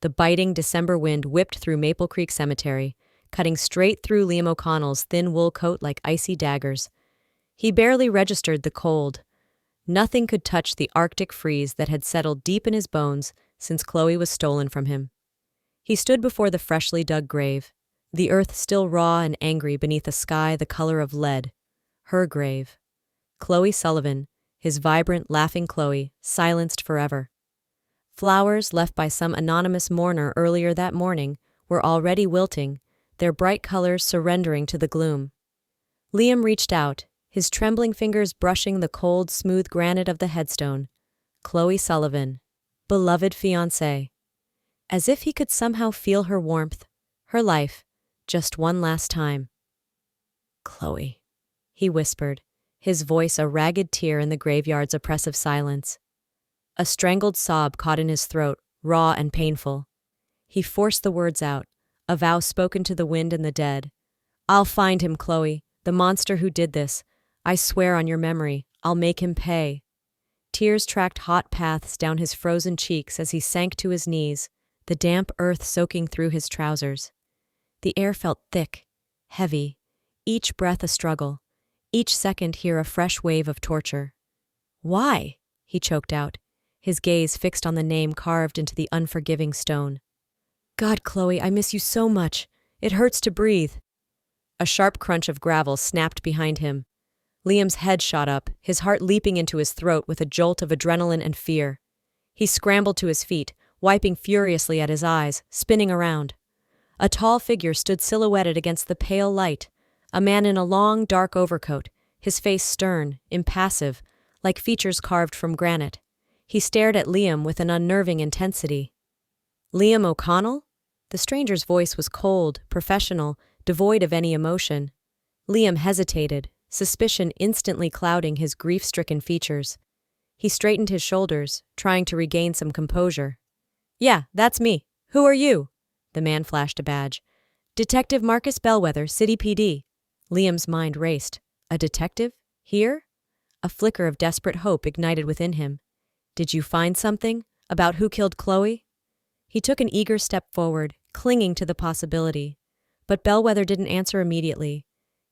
The biting December wind whipped through Maple Creek Cemetery, cutting straight through Liam O'Connell's thin wool coat like icy daggers. He barely registered the cold. Nothing could touch the Arctic freeze that had settled deep in his bones since Chloe was stolen from him. He stood before the freshly dug grave, the earth still raw and angry beneath a sky the color of lead. Her grave. Chloe Sullivan, his vibrant, laughing Chloe, silenced forever. Flowers left by some anonymous mourner earlier that morning were already wilting, their bright colors surrendering to the gloom. Liam reached out, his trembling fingers brushing the cold, smooth granite of the headstone. Chloe Sullivan, beloved fiancée. As if he could somehow feel her warmth, her life, just one last time. Chloe, he whispered, his voice a ragged tear in the graveyard's oppressive silence. A strangled sob caught in his throat, raw and painful. He forced the words out, a vow spoken to the wind and the dead. I'll find him, Chloe, the monster who did this. I swear on your memory, I'll make him pay. Tears tracked hot paths down his frozen cheeks as he sank to his knees, the damp earth soaking through his trousers. The air felt thick, heavy, each breath a struggle, each second here a fresh wave of torture. Why? He choked out, his gaze fixed on the name carved into the unforgiving stone. God, Chloe, I miss you so much. It hurts to breathe. A sharp crunch of gravel snapped behind him. Liam's head shot up, his heart leaping into his throat with a jolt of adrenaline and fear. He scrambled to his feet, wiping furiously at his eyes, spinning around. A tall figure stood silhouetted against the pale light, a man in a long, dark overcoat, his face stern, impassive, like features carved from granite. He stared at Liam with an unnerving intensity. Liam O'Connell? The stranger's voice was cold, professional, devoid of any emotion. Liam hesitated, suspicion instantly clouding his grief-stricken features. He straightened his shoulders, trying to regain some composure. Yeah, that's me. Who are you? The man flashed a badge. Detective Marcus Bellwether, City PD. Liam's mind raced. A detective? Here? A flicker of desperate hope ignited within him. Did you find something? About who killed Chloe? He took an eager step forward, clinging to the possibility. But Bellwether didn't answer immediately.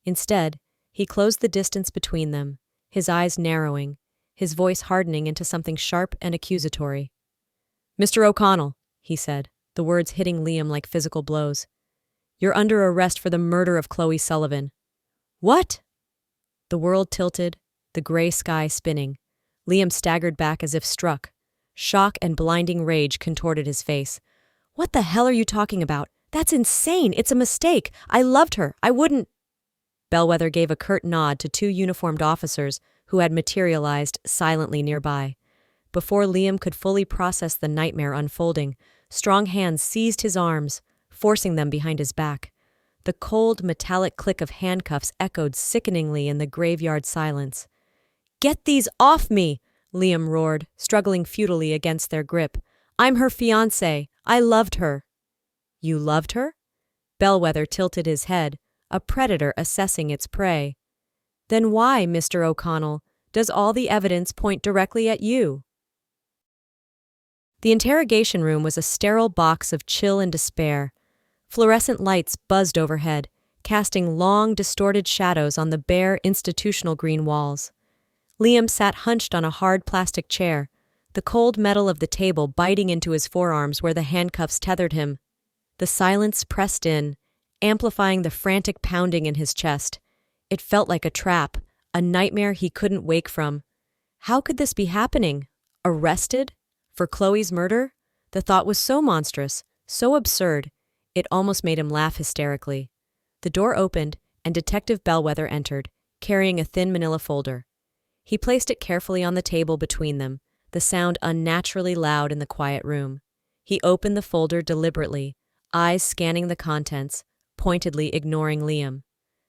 Instead, he closed the distance between them, his eyes narrowing, his voice hardening into something sharp and accusatory. Mr. O'Connell, he said, the words hitting Liam like physical blows. You're under arrest for the murder of Chloe Sullivan. What? The world tilted, the gray sky spinning. Liam staggered back as if struck. Shock and blinding rage contorted his face. What the hell are you talking about? That's insane! It's a mistake! I loved her! I wouldn't… Bellwether gave a curt nod to two uniformed officers who had materialized silently nearby. Before Liam could fully process the nightmare unfolding, strong hands seized his arms, forcing them behind his back. The cold, metallic click of handcuffs echoed sickeningly in the graveyard silence. Get these off me! Liam roared, struggling futilely against their grip. I'm her fiancé. I loved her. You loved her? Bellwether tilted his head, a predator assessing its prey. Then why, Mr. O'Connell, does all the evidence point directly at you? The interrogation room was a sterile box of chill and despair. Fluorescent lights buzzed overhead, casting long, distorted shadows on the bare, institutional green walls. Liam sat hunched on a hard plastic chair, the cold metal of the table biting into his forearms where the handcuffs tethered him. The silence pressed in, amplifying the frantic pounding in his chest. It felt like a trap, a nightmare he couldn't wake from. How could this be happening? Arrested? For Chloe's murder? The thought was so monstrous, so absurd, it almost made him laugh hysterically. The door opened, and Detective Bellwether entered, carrying a thin manila folder. He placed it carefully on the table between them, the sound unnaturally loud in the quiet room. He opened the folder deliberately, eyes scanning the contents, pointedly ignoring Liam.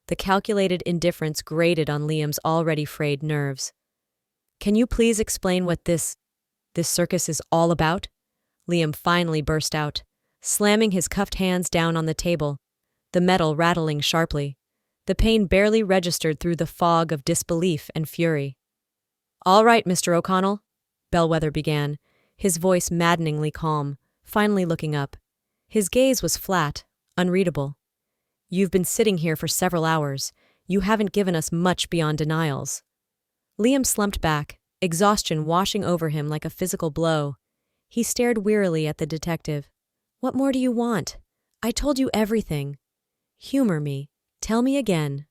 The calculated indifference grated on Liam's already frayed nerves. Can you please explain what this circus is all about? Liam finally burst out, slamming his cuffed hands down on the table, the metal rattling sharply. The pain barely registered through the fog of disbelief and fury. All right, Mr. O'Connell, Bellwether began, his voice maddeningly calm, finally looking up. His gaze was flat, unreadable. "You've been sitting here for several hours. You haven't given us much beyond denials." Liam slumped back, exhaustion washing over him like a physical blow. He stared wearily at the detective. "What more do you want? I told you everything." "Humor me. Tell me again,"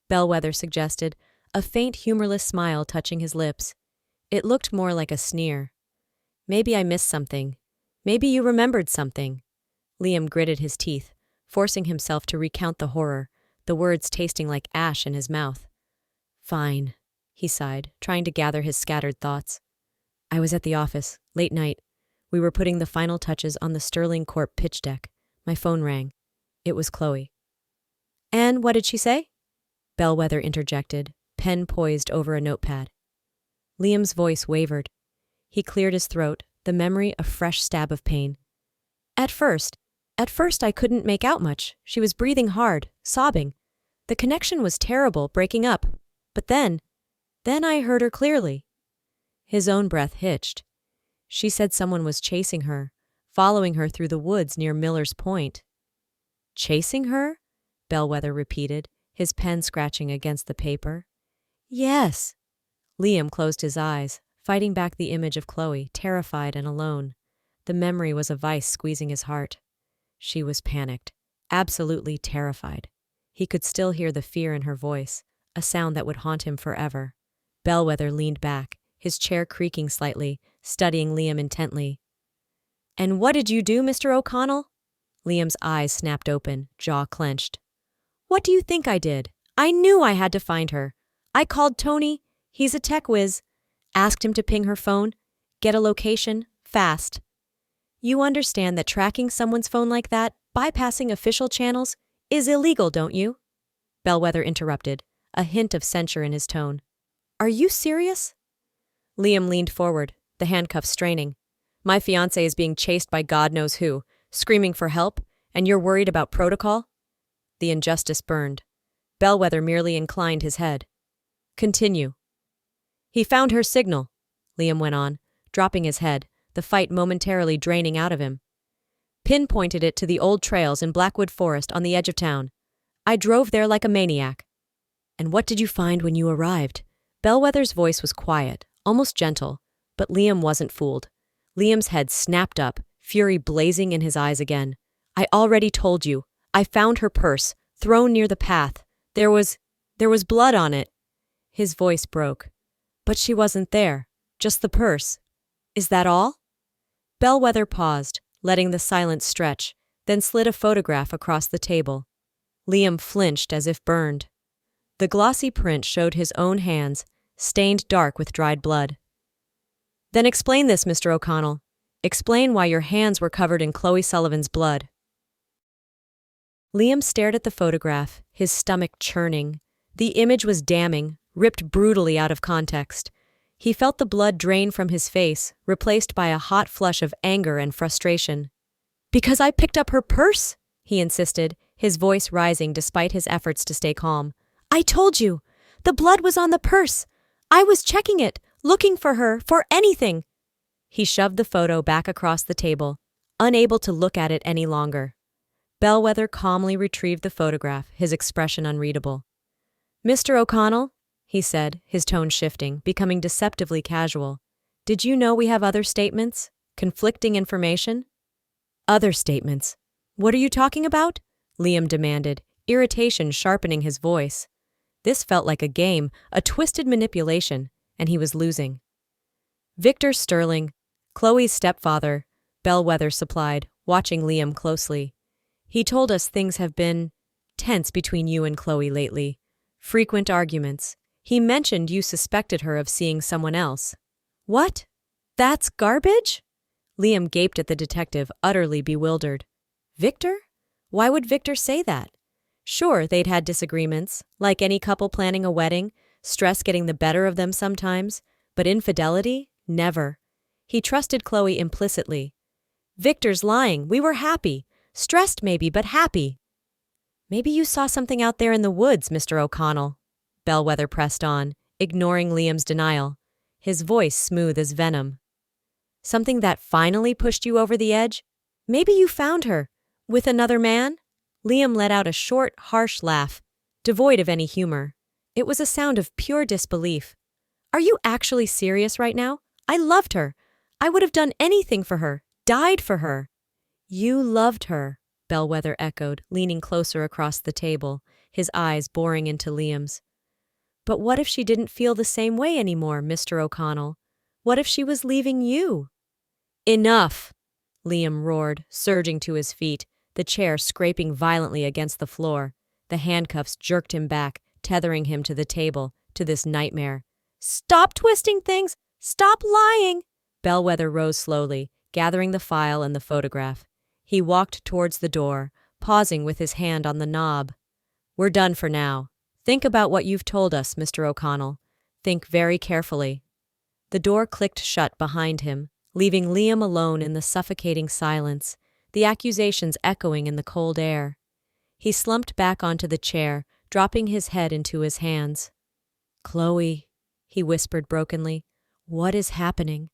Bellwether suggested, a faint humorless smile touching his lips. It looked more like a sneer. "Maybe I missed something. Maybe you remembered something." Liam gritted his teeth, forcing himself to recount the horror, the words tasting like ash in his mouth. "Fine," he sighed, trying to gather his scattered thoughts. "I was at the office, late night. We were putting the final touches on the Sterling Corp pitch deck. My phone rang. It was Chloe." "And what did she say?" Bellwether interjected, pen poised over a notepad. Liam's voice wavered. He cleared his throat, the memory a fresh stab of pain. At first I couldn't make out much. She was breathing hard, sobbing. The connection was terrible, breaking up. But then I heard her clearly." His own breath hitched. "She said someone was chasing her, following her through the woods near Miller's Point." "Chasing her?" Bellwether repeated, his pen scratching against the paper. "Yes." Liam closed his eyes, fighting back the image of Chloe, terrified and alone. The memory was a vice squeezing his heart. She was panicked, absolutely terrified. He could still hear the fear in her voice, a sound that would haunt him forever. Bellwether leaned back, his chair creaking slightly, studying Liam intently. "And what did you do, Mr. O'Connell?" Liam's eyes snapped open, jaw clenched. "What do you think I did? I knew I had to find her. I called Tony, he's a tech whiz, asked him to ping her phone, get a location, fast. You understand that tracking someone's phone like that, bypassing official channels, is illegal, don't you?" Bellwether interrupted, a hint of censure in his tone. "Are you serious?" Liam leaned forward, the handcuffs straining. "My fiancé is being chased by God knows who, screaming for help, and you're worried about protocol?" The injustice burned. Bellwether merely inclined his head. "Continue." "He found her signal," Liam went on, dropping his head, the fight momentarily draining out of him. "Pinpointed it to the old trails in Blackwood Forest on the edge of town. I drove there like a maniac." "And what did you find when you arrived?" Bellwether's voice was quiet, almost gentle, but Liam wasn't fooled. Liam's head snapped up, fury blazing in his eyes again. "I already told you. I found her purse, thrown near the path. There was blood on it." His voice broke. "But she wasn't there. Just the purse. Is that all?" Bellwether paused, letting the silence stretch, then slid a photograph across the table. Liam flinched as if burned. The glossy print showed his own hands, stained dark with dried blood. "Then explain this, Mr. O'Connell. Explain why your hands were covered in Chloe Sullivan's blood." Liam stared at the photograph, his stomach churning. The image was damning, ripped brutally out of context. He felt the blood drain from his face, replaced by a hot flush of anger and frustration. "Because I picked up her purse?" he insisted, his voice rising despite his efforts to stay calm. "I told you! The blood was on the purse! I was checking it, looking for her, for anything!" He shoved the photo back across the table, unable to look at it any longer. Bellwether calmly retrieved the photograph, his expression unreadable. "Mr. O'Connell," he said, his tone shifting, becoming deceptively casual, "did you know we have other statements? Conflicting information?" "Other statements? What are you talking about?" Liam demanded, irritation sharpening his voice. This felt like a game, a twisted manipulation, and he was losing. "Victor Sterling, Chloe's stepfather," Bellwether supplied, watching Liam closely. "He told us things have been tense between you and Chloe lately. Frequent arguments. He mentioned you suspected her of seeing someone else." "What? That's garbage?" Liam gaped at the detective, utterly bewildered. "Victor? Why would Victor say that? Sure, they'd had disagreements, like any couple planning a wedding, stress getting the better of them sometimes, but infidelity? Never. He trusted Chloe implicitly. Victor's lying. We were happy. Stressed maybe, but happy." "Maybe you saw something out there in the woods, Mr. O'Connell," Bellwether pressed on, ignoring Liam's denial, his voice smooth as venom. "Something that finally pushed you over the edge?" Maybe you found her. With another man? Liam let out a short, harsh laugh, devoid of any humor. It was a sound of pure disbelief. Are you actually serious right now? I loved her. I would have done anything for her, died for her. You loved her, Bellwether echoed, leaning closer across the table, his eyes boring into Liam's. But what if she didn't feel the same way anymore, Mr. O'Connell? What if she was leaving you? Enough! Liam roared, surging to his feet, the chair scraping violently against the floor. The handcuffs jerked him back, tethering him to the table, to this nightmare. Stop twisting things! Stop lying! Bellwether rose slowly, gathering the file and the photograph. He walked towards the door, pausing with his hand on the knob. We're done for now. Think about what you've told us, Mr. O'Connell. Think very carefully. The door clicked shut behind him, leaving Liam alone in the suffocating silence, the accusations echoing in the cold air. He slumped back onto the chair, dropping his head into his hands. Chloe, he whispered brokenly, what is happening?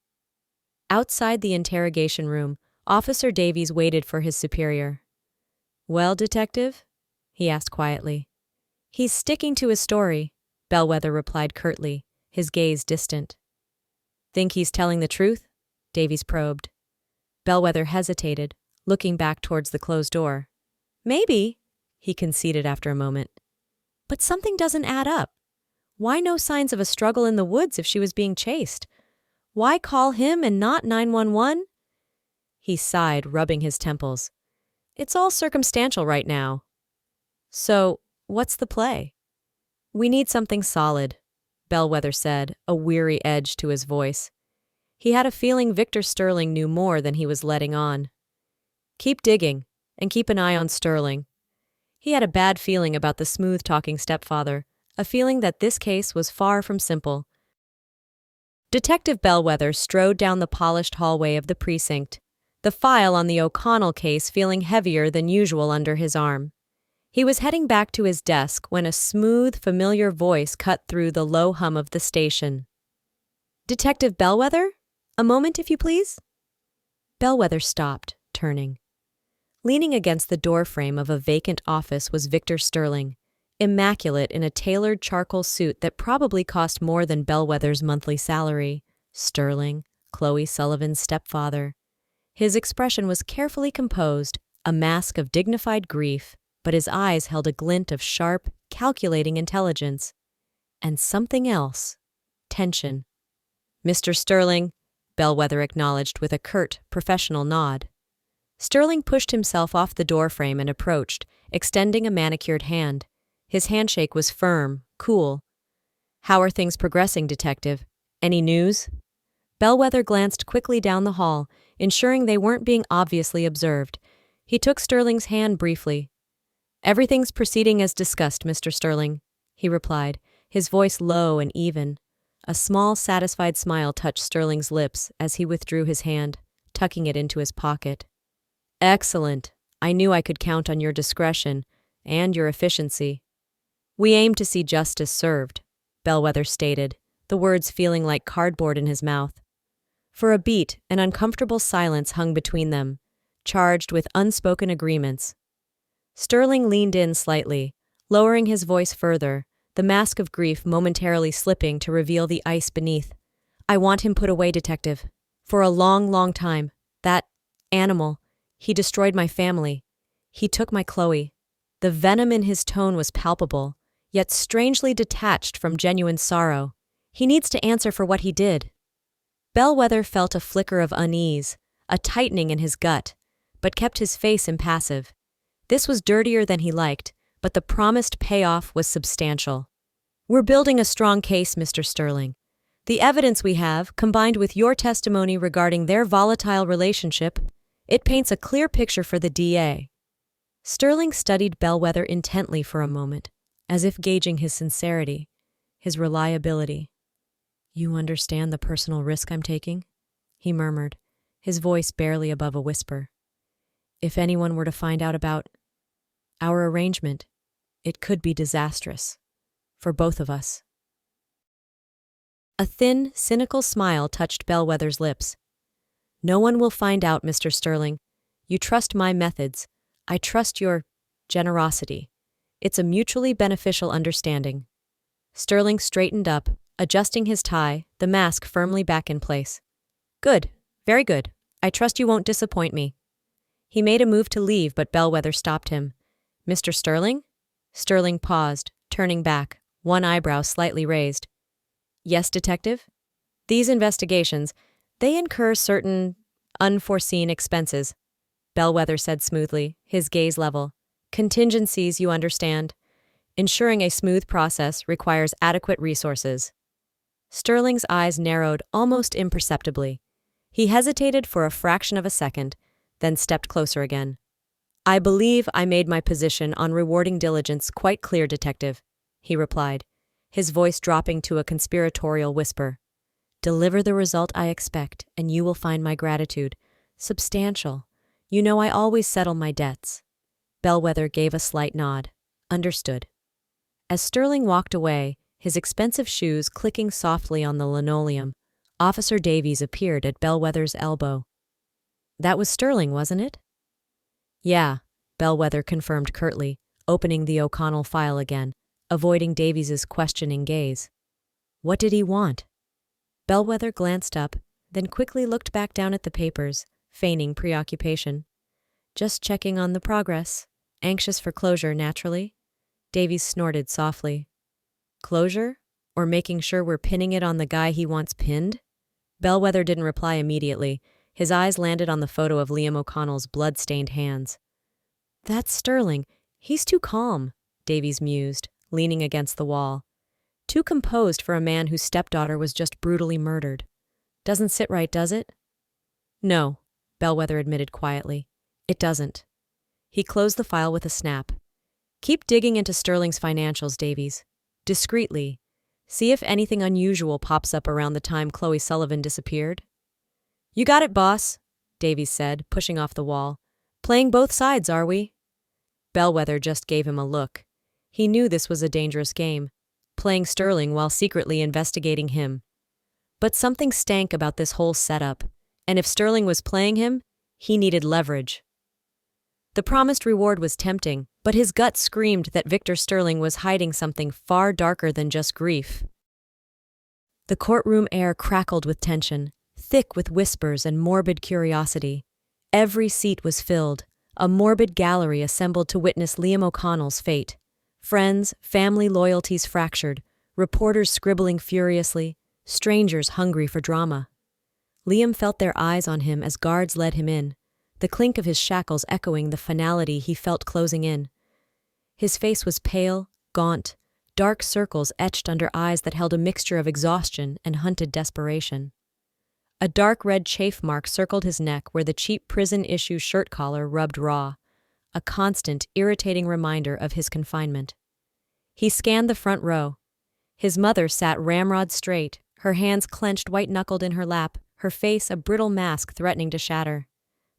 Outside the interrogation room, Officer Davies waited for his superior. Well, detective? He asked quietly. He's sticking to his story, Bellwether replied curtly, his gaze distant. Think he's telling the truth? Davies probed. Bellwether hesitated, looking back towards the closed door. Maybe, he conceded after a moment. But something doesn't add up. Why no signs of a struggle in the woods if she was being chased? Why call him and not 911? He sighed, rubbing his temples. It's all circumstantial right now. So, what's the play? We need something solid, Bellwether said, a weary edge to his voice. He had a feeling Victor Sterling knew more than he was letting on. Keep digging, and keep an eye on Sterling. He had a bad feeling about the smooth-talking stepfather, a feeling that this case was far from simple. Detective Bellwether strode down the polished hallway of the precinct, the file on the O'Connell case feeling heavier than usual under his arm. He was heading back to his desk when a smooth, familiar voice cut through the low hum of the station. Detective Bellwether? A moment, if you please? Bellwether stopped, turning. Leaning against the doorframe of a vacant office was Victor Sterling, immaculate in a tailored charcoal suit that probably cost more than Bellwether's monthly salary. Sterling, Chloe Sullivan's stepfather. His expression was carefully composed, a mask of dignified grief, but his eyes held a glint of sharp, calculating intelligence. And something else. Tension. Mr. Sterling, Bellwether acknowledged with a curt, professional nod. Sterling pushed himself off the doorframe and approached, extending a manicured hand. His handshake was firm, cool. How are things progressing, Detective? Any news? Bellwether glanced quickly down the hall, ensuring they weren't being obviously observed. He took Sterling's hand briefly. Everything's proceeding as discussed, Mr. Sterling, he replied, his voice low and even. A small, satisfied smile touched Sterling's lips as he withdrew his hand, tucking it into his pocket. Excellent. I knew I could count on your discretion and your efficiency. We aim to see justice served, Bellwether stated, the words feeling like cardboard in his mouth. For a beat, an uncomfortable silence hung between them, charged with unspoken agreements. Sterling leaned in slightly, lowering his voice further, the mask of grief momentarily slipping to reveal the ice beneath. I want him put away, Detective. For a long, long time. That animal. He destroyed my family. He took my Chloe. The venom in his tone was palpable, yet strangely detached from genuine sorrow. He needs to answer for what he did. Bellwether felt a flicker of unease, a tightening in his gut, but kept his face impassive. This was dirtier than he liked, but the promised payoff was substantial. We're building a strong case, Mr. Sterling. The evidence we have, combined with your testimony regarding their volatile relationship, it paints a clear picture for the DA. Sterling studied Bellwether intently for a moment, as if gauging his sincerity, his reliability. You understand the personal risk I'm taking? He murmured, his voice barely above a whisper. If anyone were to find out about our arrangement, it could be disastrous. For both of us. A thin, cynical smile touched Bellwether's lips. No one will find out, Mr. Sterling. You trust my methods. I trust your generosity. It's a mutually beneficial understanding. Sterling straightened up, adjusting his tie, the mask firmly back in place. Good. Very good. I trust you won't disappoint me. He made a move to leave, but Bellwether stopped him. Mr. Sterling? Sterling paused, turning back, one eyebrow slightly raised. Yes, detective? These investigations, they incur certain unforeseen expenses, Bellwether said smoothly, his gaze level. Contingencies, you understand. Ensuring a smooth process requires adequate resources. Sterling's eyes narrowed almost imperceptibly. He hesitated for a fraction of a second, then stepped closer again. I believe I made my position on rewarding diligence quite clear, detective, he replied, his voice dropping to a conspiratorial whisper. Deliver the result I expect, and you will find my gratitude substantial. You know I always settle my debts. Bellwether gave a slight nod. Understood. As Sterling walked away, his expensive shoes clicking softly on the linoleum, Officer Davies appeared at Bellwether's elbow. That was Sterling, wasn't it? Yeah, Bellwether confirmed curtly, opening the O'Connell file again, avoiding Davies's questioning gaze. What did he want? Bellwether glanced up, then quickly looked back down at the papers, feigning preoccupation. Just checking on the progress. Anxious for closure, naturally. Davies snorted softly. Closure? Or making sure we're pinning it on the guy he wants pinned? Bellwether didn't reply immediately. His eyes landed on the photo of Liam O'Connell's blood-stained hands. That's Sterling. He's too calm, Davies mused, leaning against the wall. Too composed for a man whose stepdaughter was just brutally murdered. Doesn't sit right, does it? No, Bellwether admitted quietly. It doesn't. He closed the file with a snap. Keep digging into Sterling's financials, Davies. Discreetly. See if anything unusual pops up around the time Chloe Sullivan disappeared. You got it, boss, Davies said, pushing off the wall. Playing both sides, are we? Bellwether just gave him a look. He knew this was a dangerous game, playing Sterling while secretly investigating him. But something stank about this whole setup, and if Sterling was playing him, he needed leverage. The promised reward was tempting, but his gut screamed that Victor Sterling was hiding something far darker than just grief. The courtroom air crackled with tension, thick with whispers and morbid curiosity. Every seat was filled, a morbid gallery assembled to witness Liam O'Connell's fate. Friends, family loyalties fractured, reporters scribbling furiously, strangers hungry for drama. Liam felt their eyes on him as guards led him in, the clink of his shackles echoing the finality he felt closing in. His face was pale, gaunt, dark circles etched under eyes that held a mixture of exhaustion and hunted desperation. A dark red chafe mark circled his neck where the cheap prison-issue shirt collar rubbed raw, a constant, irritating reminder of his confinement. He scanned the front row. His mother sat ramrod straight, her hands clenched white-knuckled in her lap, her face a brittle mask threatening to shatter.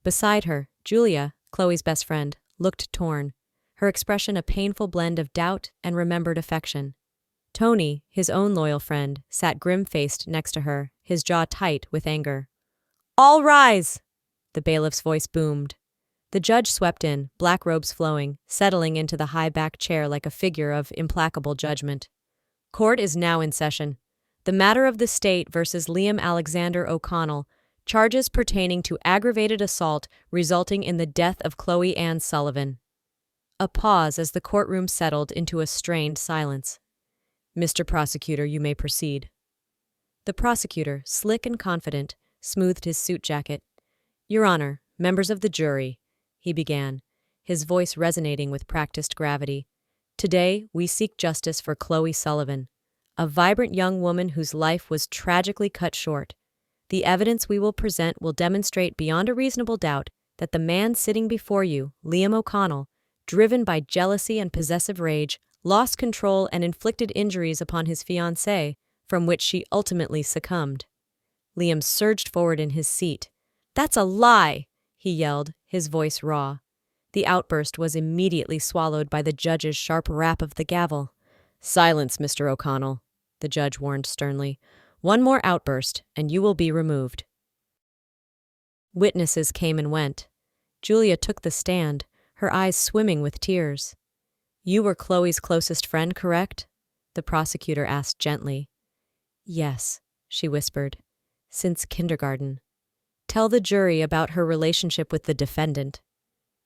Beside her, Julia, Chloe's best friend, looked torn, her expression a painful blend of doubt and remembered affection. Tony, his own loyal friend, sat grim-faced next to her, his jaw tight with anger. All rise! The bailiff's voice boomed. The judge swept in, black robes flowing, settling into the high-backed chair like a figure of implacable judgment. Court is now in session. The matter of the state versus Liam Alexander O'Connell, charges pertaining to aggravated assault resulting in the death of Chloe Ann Sullivan. A pause as the courtroom settled into a strained silence. Mr. Prosecutor, you may proceed. The prosecutor, slick and confident, smoothed his suit jacket. Your Honor, members of the jury, he began, his voice resonating with practiced gravity. Today, we seek justice for Chloe Sullivan, a vibrant young woman whose life was tragically cut short. The evidence we will present will demonstrate beyond a reasonable doubt that the man sitting before you, Liam O'Connell, driven by jealousy and possessive rage, lost control and inflicted injuries upon his fiancée, from which she ultimately succumbed. Liam surged forward in his seat. That's a lie, he yelled, his voice raw. The outburst was immediately swallowed by the judge's sharp rap of the gavel. Silence, Mr. O'Connell, the judge warned sternly. One more outburst, and you will be removed. Witnesses came and went. Julia took the stand, her eyes swimming with tears. "You were Chloe's closest friend, correct?" the prosecutor asked gently. "Yes," she whispered, "since kindergarten." "Tell the jury about her relationship with the defendant."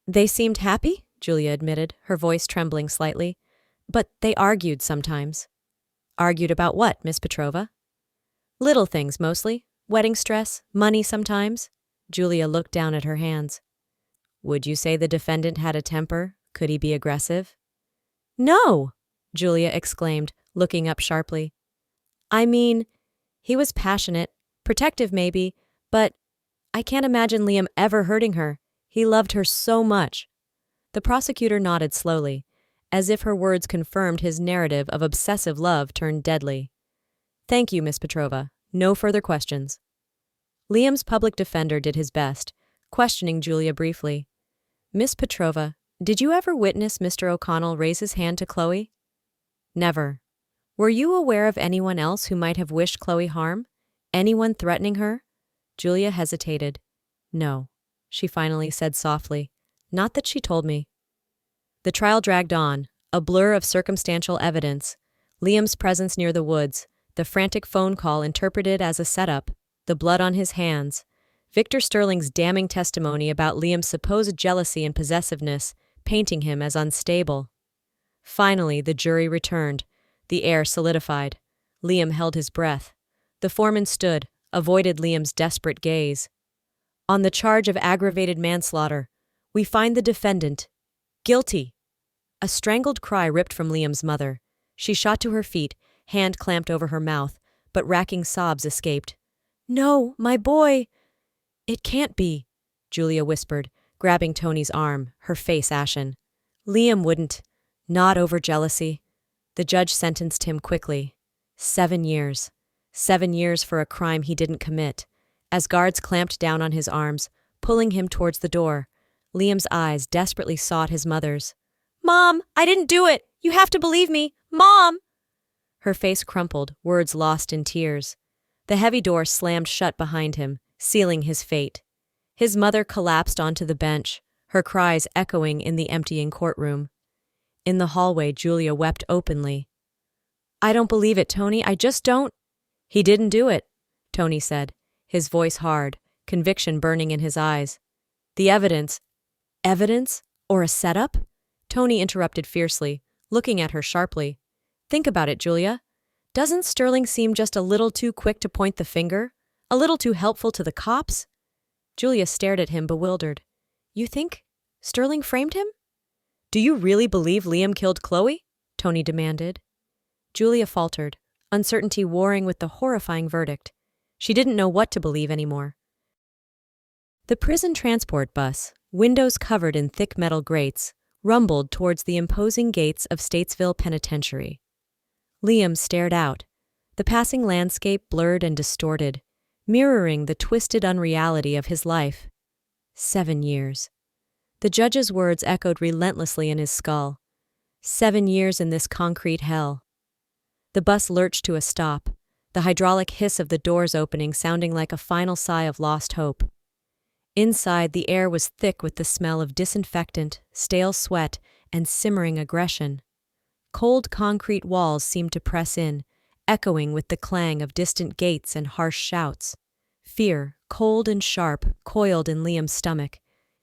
"They seemed happy," Julia admitted, her voice trembling slightly. "But they argued sometimes." "Argued about what, Miss Petrova?" "Little things, mostly. Wedding stress, money sometimes." Julia looked down at her hands. "Would you say the defendant had a temper? Could he be aggressive?" "No!" Julia exclaimed, looking up sharply. "I mean, he was passionate, protective maybe, but I can't imagine Liam ever hurting her. He loved her so much." The prosecutor nodded slowly, as if her words confirmed his narrative of obsessive love turned deadly. "Thank you, Miss Petrova. No further questions." Liam's public defender did his best, questioning Julia briefly. "Miss Petrova, did you ever witness Mr. O'Connell raise his hand to Chloe?" "Never." "Were you aware of anyone else who might have wished Chloe harm? Anyone threatening her?" Julia hesitated. "No," she finally said softly. "Not that she told me." The trial dragged on, a blur of circumstantial evidence. Liam's presence near the woods, the frantic phone call interpreted as a setup, the blood on his hands, Victor Sterling's damning testimony about Liam's supposed jealousy and possessiveness, painting him as unstable. Finally, the jury returned. The air solidified. Liam held his breath. The foreman stood, avoided Liam's desperate gaze. "On the charge of aggravated manslaughter, we find the defendant guilty." A strangled cry ripped from Liam's mother. She shot to her feet, hand clamped over her mouth, but racking sobs escaped. "No, my boy!" "It can't be," Julia whispered, grabbing Tony's arm, her face ashen. "Liam wouldn't. Not over jealousy." The judge sentenced him quickly. 7 years. 7 years for a crime he didn't commit. As guards clamped down on his arms, pulling him towards the door, Liam's eyes desperately sought his mother's. "Mom, I didn't do it! You have to believe me! Mom!" Her face crumpled, words lost in tears. The heavy door slammed shut behind him, sealing his fate. His mother collapsed onto the bench, her cries echoing in the emptying courtroom. In the hallway, Julia wept openly. "I don't believe it, Tony. I just don't." "He didn't do it," Tony said, his voice hard, conviction burning in his eyes. "The evidence—" "Evidence? Or a setup?" Tony interrupted fiercely, looking at her sharply. "Think about it, Julia. Doesn't Sterling seem just a little too quick to point the finger? A little too helpful to the cops?" Julia stared at him, bewildered. "You think Sterling framed him?" "Do you really believe Liam killed Chloe?" Tony demanded. Julia faltered, uncertainty warring with the horrifying verdict. She didn't know what to believe anymore. The prison transport bus, windows covered in thick metal grates, rumbled towards the imposing gates of Statesville Penitentiary. Liam stared out, the passing landscape blurred and distorted, mirroring the twisted unreality of his life. 7 years. The judge's words echoed relentlessly in his skull. 7 years in this concrete hell. The bus lurched to a stop, the hydraulic hiss of the doors opening sounding like a final sigh of lost hope. Inside, the air was thick with the smell of disinfectant, stale sweat, and simmering aggression. Cold concrete walls seemed to press in, echoing with the clang of distant gates and harsh shouts. Fear, cold and sharp, coiled in Liam's stomach.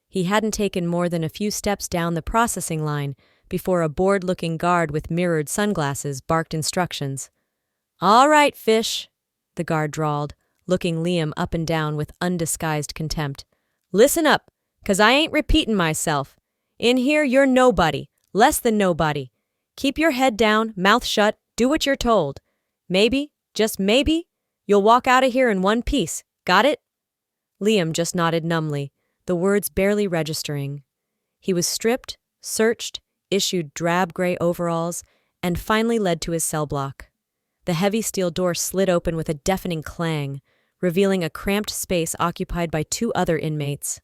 He hadn't taken more than a few steps down the processing line before a bored-looking guard with mirrored sunglasses barked instructions. "All right, fish," the guard drawled, looking Liam up and down with undisguised contempt. "Listen up, 'cause I ain't repeating myself. In here, you're nobody, less than nobody. Keep your head down, mouth shut, do what you're told. Maybe, just maybe, you'll walk out of here in one piece. Got it?" Liam just nodded numbly, the words barely registering. He was stripped, searched, issued drab gray overalls, and finally led to his cell block. The heavy steel door slid open with a deafening clang, revealing a cramped space occupied by 2 other inmates.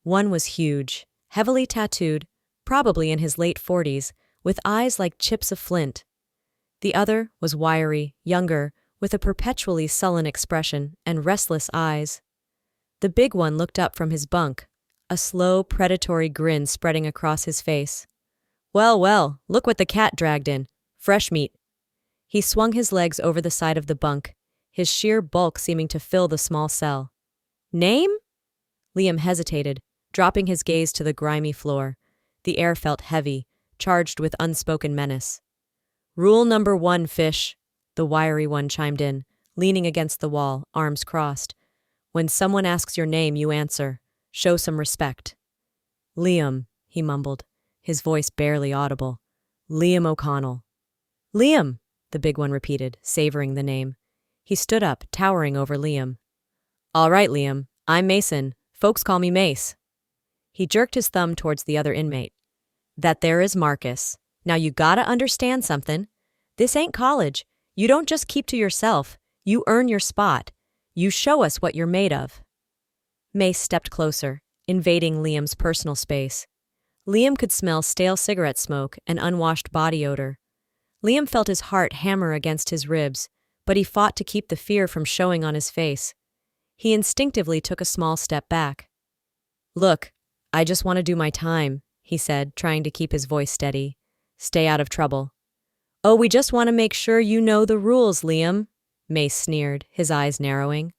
One was huge, heavily tattooed, probably in his late 40s, with eyes like chips of flint. The other was wiry, younger, with a perpetually sullen expression and restless eyes. The big one looked up from his bunk, a slow, predatory grin spreading across his face. Well, well, look what the cat dragged in. Fresh meat. He swung his legs over the side of the bunk, his sheer bulk seeming to fill the small cell. Name? Liam hesitated, dropping his gaze to the grimy floor. The air felt heavy, charged with unspoken menace. Rule number 1, fish, the wiry one chimed in, leaning against the wall, arms crossed. When someone asks your name, you answer. Show some respect. Liam, he mumbled, his voice barely audible. Liam O'Connell. Liam, the big one repeated, savoring the name. He stood up, towering over Liam. All right, Liam, I'm Mason. Folks call me Mace. He jerked his thumb towards the other inmate. That there is Marcus. Now you gotta understand something. This ain't college. You don't just keep to yourself. You earn your spot. You show us what you're made of. Mace stepped closer, invading Liam's personal space. Liam could smell stale cigarette smoke and unwashed body odor. Liam felt his heart hammer against his ribs, but he fought to keep the fear from showing on his face. He instinctively took a small step back. Look, I just want to do my time, he said, trying to keep his voice steady. Stay out of trouble. Oh, we just want to make sure you know the rules, Liam, Mace sneered, his eyes narrowing.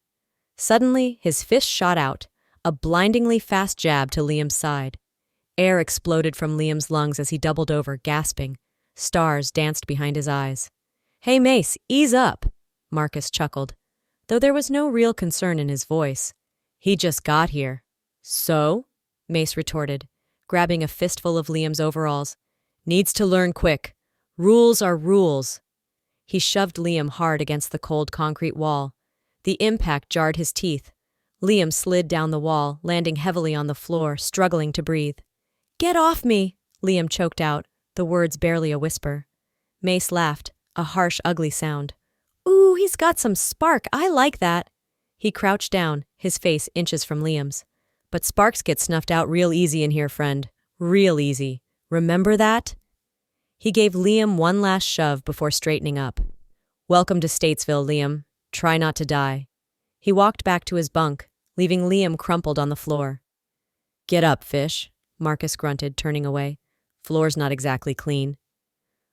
Suddenly, his fist shot out, a blindingly fast jab to Liam's side. Air exploded from Liam's lungs as he doubled over, gasping. Stars danced behind his eyes. Hey, Mace, ease up, Marcus chuckled, though there was no real concern in his voice. He just got here. So? Mace retorted, grabbing a fistful of Liam's overalls. Needs to learn quick. Rules are rules. He shoved Liam hard against the cold concrete wall. The impact jarred his teeth. Liam slid down the wall, landing heavily on the floor, struggling to breathe. Get off me, Liam choked out, the words barely a whisper. Mace laughed, a harsh, ugly sound. Ooh, he's got some spark, I like that. He crouched down, his face inches from Liam's. But sparks get snuffed out real easy in here, friend. Real easy. Remember that? He gave Liam one last shove before straightening up. Welcome to Statesville, Liam. Try not to die. He walked back to his bunk, leaving Liam crumpled on the floor. Get up, fish, Marcus grunted, turning away. Floor's not exactly clean.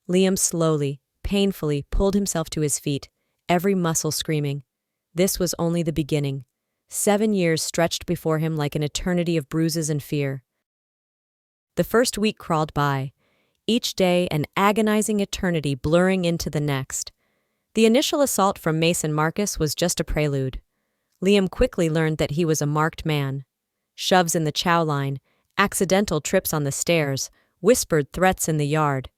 Liam slowly, painfully pulled himself to his feet, every muscle screaming. This was only the beginning. 7 years stretched before him like an eternity of bruises and fear. The first week crawled by, each day an agonizing eternity blurring into the next. The initial assault from Mace and Marcus was just a prelude. Liam quickly learned that he was a marked man. Shoves in the chow line, accidental trips on the stairs, whispered threats in the yard.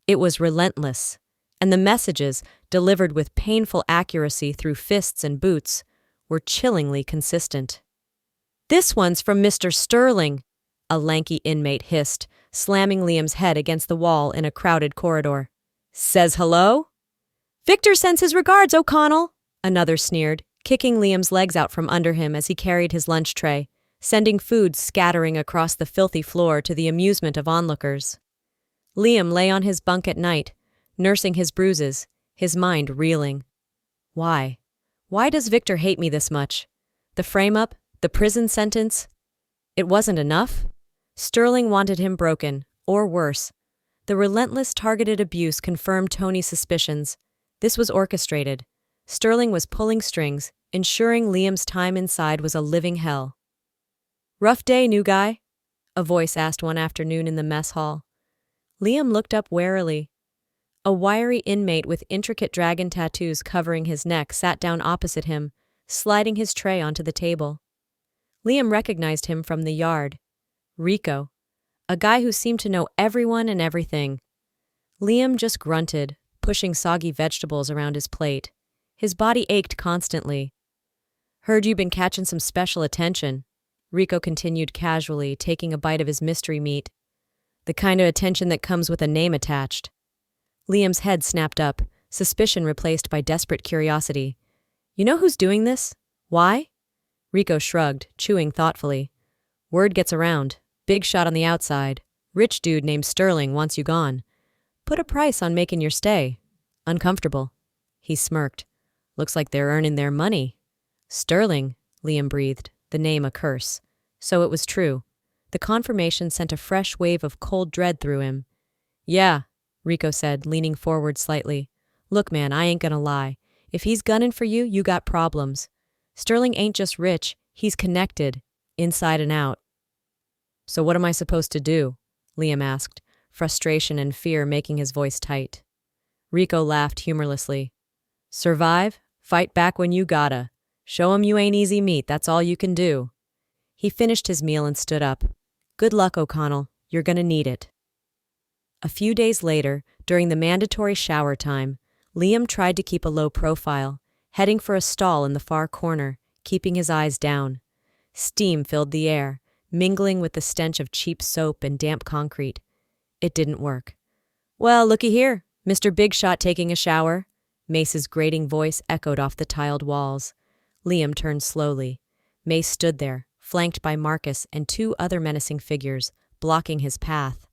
It was relentless, and the messages, delivered with painful accuracy through fists and boots, were chillingly consistent. This one's from Mr. Sterling, a lanky inmate hissed, slamming Liam's head against the wall in a crowded corridor. Says hello? Victor sends his regards, O'Connell, another sneered, kicking Liam's legs out from under him as he carried his lunch tray, sending food scattering across the filthy floor to the amusement of onlookers. Liam lay on his bunk at night, nursing his bruises, his mind reeling. Why? Why does Victor hate me this much? The frame-up? The prison sentence? It wasn't enough? Sterling wanted him broken, or worse. The relentless targeted abuse confirmed Tony's suspicions. This was orchestrated. Sterling was pulling strings, ensuring Liam's time inside was a living hell. Rough day, new guy? A voice asked one afternoon in the mess hall. Liam looked up warily. A wiry inmate with intricate dragon tattoos covering his neck sat down opposite him, sliding his tray onto the table. Liam recognized him from the yard. Rico, a guy who seemed to know everyone and everything. Liam just grunted, pushing soggy vegetables around his plate. His body ached constantly. Heard you've been catching some special attention, Rico continued casually, taking a bite of his mystery meat. The kind of attention that comes with a name attached. Liam's head snapped up, suspicion replaced by desperate curiosity. You know who's doing this? Why? Rico shrugged, chewing thoughtfully. Word gets around. Big shot on the outside. Rich dude named Sterling wants you gone. Put a price on making your stay. Uncomfortable. He smirked. Looks like they're earning their money. Sterling, Liam breathed, the name a curse. So it was true. The confirmation sent a fresh wave of cold dread through him. "Yeah," Rico said, leaning forward slightly. "Look, man, I ain't gonna lie. If he's gunning for you, you got problems. Sterling ain't just rich, he's connected, inside and out." "So what am I supposed to do?" Liam asked, frustration and fear making his voice tight. Rico laughed humorlessly. "Survive, fight back when you gotta. Show 'em you ain't easy meat, that's all you can do." He finished his meal and stood up. "Good luck, O'Connell. You're gonna need it." A few days later, during the mandatory shower time, Liam tried to keep a low profile, heading for a stall in the far corner, keeping his eyes down. Steam filled the air, mingling with the stench of cheap soap and damp concrete. It didn't work. "Well, looky here, Mr. Big Shot taking a shower." Mace's grating voice echoed off the tiled walls. Liam turned slowly. Mace stood there, flanked by Marcus and two other menacing figures, blocking his path.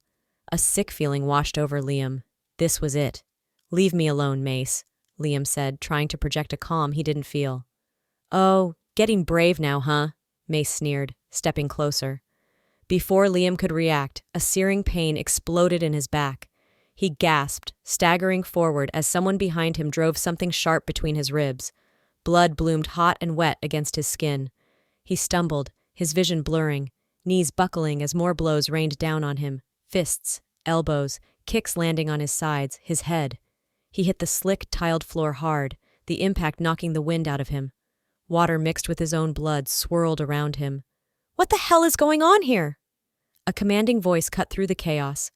A sick feeling washed over Liam. This was it. "Leave me alone, Mace," Liam said, trying to project a calm he didn't feel. "Oh, getting brave now, huh?" Mace sneered, stepping closer. Before Liam could react, a searing pain exploded in his back. He gasped, staggering forward as someone behind him drove something sharp between his ribs. Blood bloomed hot and wet against his skin. He stumbled, his vision blurring, knees buckling as more blows rained down on him. Fists, elbows, kicks landing on his sides, his head. He hit the slick, tiled floor hard, the impact knocking the wind out of him. Water mixed with his own blood swirled around him. "What the hell is going on here?" A commanding voice cut through the chaos.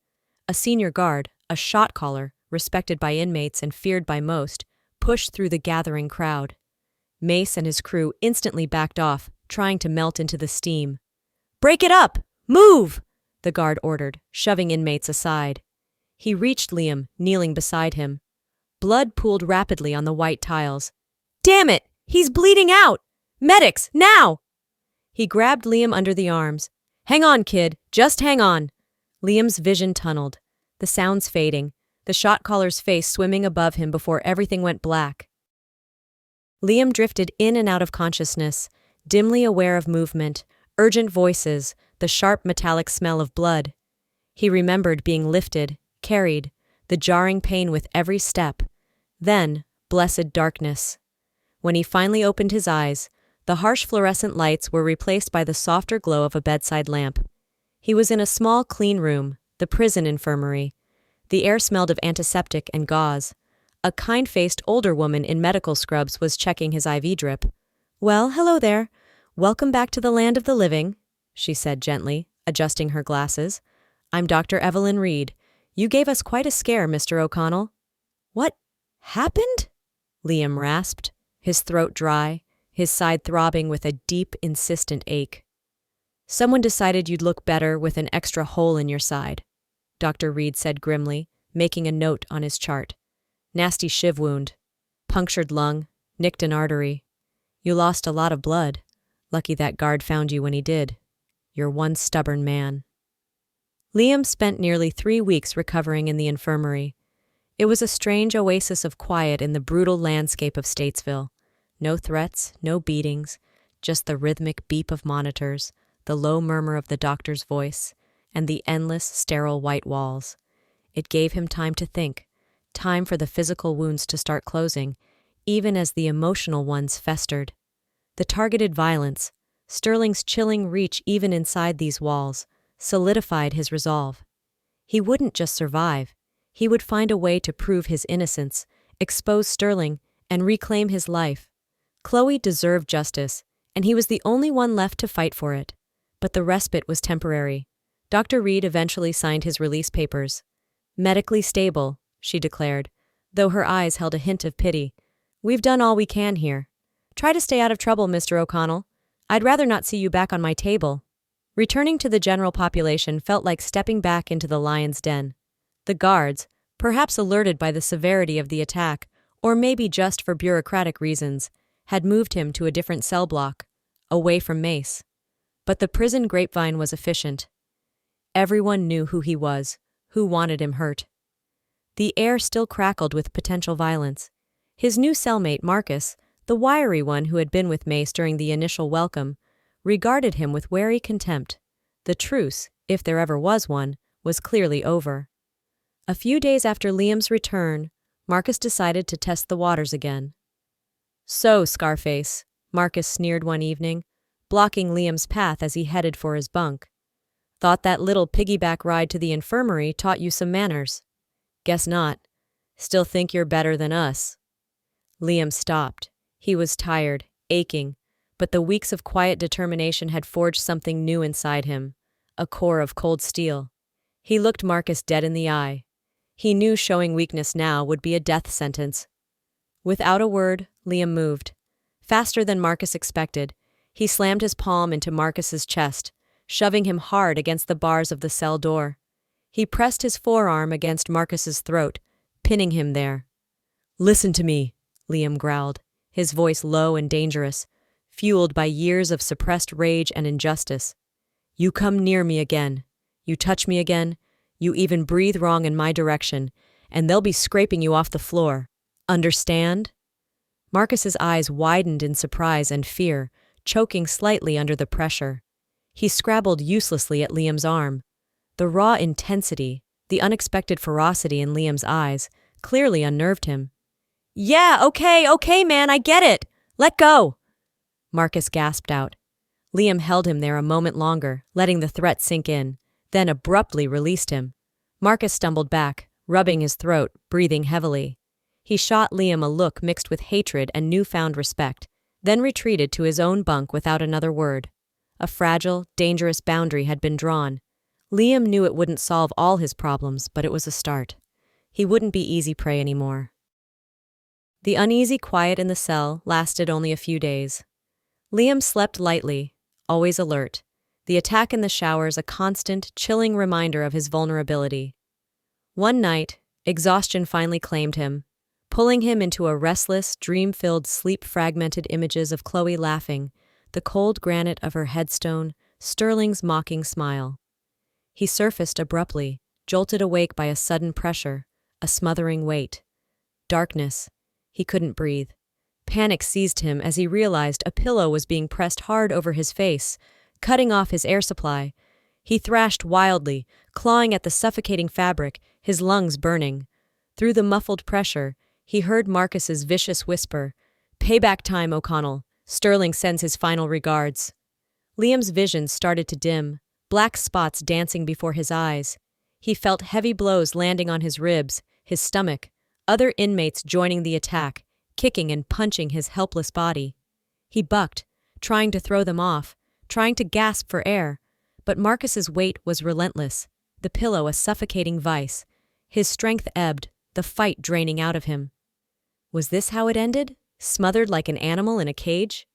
A senior guard, a shot caller, respected by inmates and feared by most, pushed through the gathering crowd. Mace and his crew instantly backed off, trying to melt into the steam. "Break it up! Move!" the guard ordered, shoving inmates aside. He reached Liam, kneeling beside him. Blood pooled rapidly on the white tiles. "Damn it! He's bleeding out! Medics, now!" He grabbed Liam under the arms. "Hang on, kid. Just hang on." Liam's vision tunneled, the sounds fading, the shot caller's face swimming above him before everything went black. Liam drifted in and out of consciousness, dimly aware of movement, urgent voices, the sharp metallic smell of blood. He remembered being lifted, carried, the jarring pain with every step. Then, blessed darkness. When he finally opened his eyes, the harsh fluorescent lights were replaced by the softer glow of a bedside lamp. He was in a small, clean room, the prison infirmary. The air smelled of antiseptic and gauze. A kind-faced older woman in medical scrubs was checking his IV drip. "Well, hello there. Welcome back to the land of the living," she said gently, adjusting her glasses. "I'm Dr. Evelyn Reed. You gave us quite a scare, Mr. O'Connell." "What happened?" Liam rasped, his throat dry, his side throbbing with a deep, insistent ache. "Someone decided you'd look better with an extra hole in your side," Dr. Reed said grimly, making a note on his chart. "Nasty shiv wound. Punctured lung, nicked an artery. You lost a lot of blood. Lucky that guard found you when he did. You're one stubborn man." Liam spent nearly 3 weeks recovering in the infirmary. It was a strange oasis of quiet in the brutal landscape of Statesville. No threats, no beatings, just the rhythmic beep of monitors, the low murmur of the doctor's voice, and the endless, sterile white walls. It gave him time to think, time for the physical wounds to start closing, even as the emotional ones festered. The targeted violence, Sterling's chilling reach even inside these walls, solidified his resolve. He wouldn't just survive. He would find a way to prove his innocence, expose Sterling, and reclaim his life. Chloe deserved justice, and he was the only one left to fight for it. But the respite was temporary. Dr. Reed eventually signed his release papers. "Medically stable," she declared, though her eyes held a hint of pity. "We've done all we can here. Try to stay out of trouble, Mr. O'Connell. I'd rather not see you back on my table." Returning to the general population felt like stepping back into the lion's den. The guards, perhaps alerted by the severity of the attack, or maybe just for bureaucratic reasons, had moved him to a different cell block, away from Mace. But the prison grapevine was efficient. Everyone knew who he was, who wanted him hurt. The air still crackled with potential violence. His new cellmate, Marcus, the wiry one who had been with Mace during the initial welcome, regarded him with wary contempt. The truce, if there ever was one, was clearly over. A few days after Liam's return, Marcus decided to test the waters again. "So, Scarface," Marcus sneered one evening, blocking Liam's path as he headed for his bunk. "Thought that little piggyback ride to the infirmary taught you some manners. Guess not. Still think you're better than us." Liam stopped. He was tired, aching, but the weeks of quiet determination had forged something new inside him, a core of cold steel. He looked Marcus dead in the eye. He knew showing weakness now would be a death sentence. Without a word, Liam moved. Faster than Marcus expected, he slammed his palm into Marcus's chest, shoving him hard against the bars of the cell door. He pressed his forearm against Marcus's throat, pinning him there. "Listen to me," Liam growled, his voice low and dangerous, fueled by years of suppressed rage and injustice. "You come near me again, you touch me again, you even breathe wrong in my direction, and they'll be scraping you off the floor. Understand?" Marcus's eyes widened in surprise and fear, choking slightly under the pressure. He scrabbled uselessly at Liam's arm. The raw intensity, the unexpected ferocity in Liam's eyes, clearly unnerved him. "Yeah, okay, man, I get it. Let go," Marcus gasped out. Liam held him there a moment longer, letting the threat sink in, then abruptly released him. Marcus stumbled back, rubbing his throat, breathing heavily. He shot Liam a look mixed with hatred and newfound respect, then retreated to his own bunk without another word. A fragile, dangerous boundary had been drawn. Liam knew it wouldn't solve all his problems, but it was a start. He wouldn't be easy prey anymore. The uneasy quiet in the cell lasted only a few days. Liam slept lightly, always alert, the attack in the showers a constant, chilling reminder of his vulnerability. One night, exhaustion finally claimed him, pulling him into a restless, dream-filled, sleep-fragmented images of Chloe laughing, the cold granite of her headstone, Sterling's mocking smile. He surfaced abruptly, jolted awake by a sudden pressure, a smothering weight. Darkness. He couldn't breathe. Panic seized him as he realized a pillow was being pressed hard over his face, cutting off his air supply. He thrashed wildly, clawing at the suffocating fabric, his lungs burning. Through the muffled pressure, he heard Marcus's vicious whisper, "Payback time, O'Connell. Sterling sends his final regards." Liam's vision started to dim, black spots dancing before his eyes. He felt heavy blows landing on his ribs, his stomach, other inmates joining the attack, kicking and punching his helpless body. He bucked, trying to throw them off, trying to gasp for air, but Marcus's weight was relentless, the pillow a suffocating vice. His strength ebbed, the fight draining out of him. Was this how it ended? Smothered like an animal in a cage?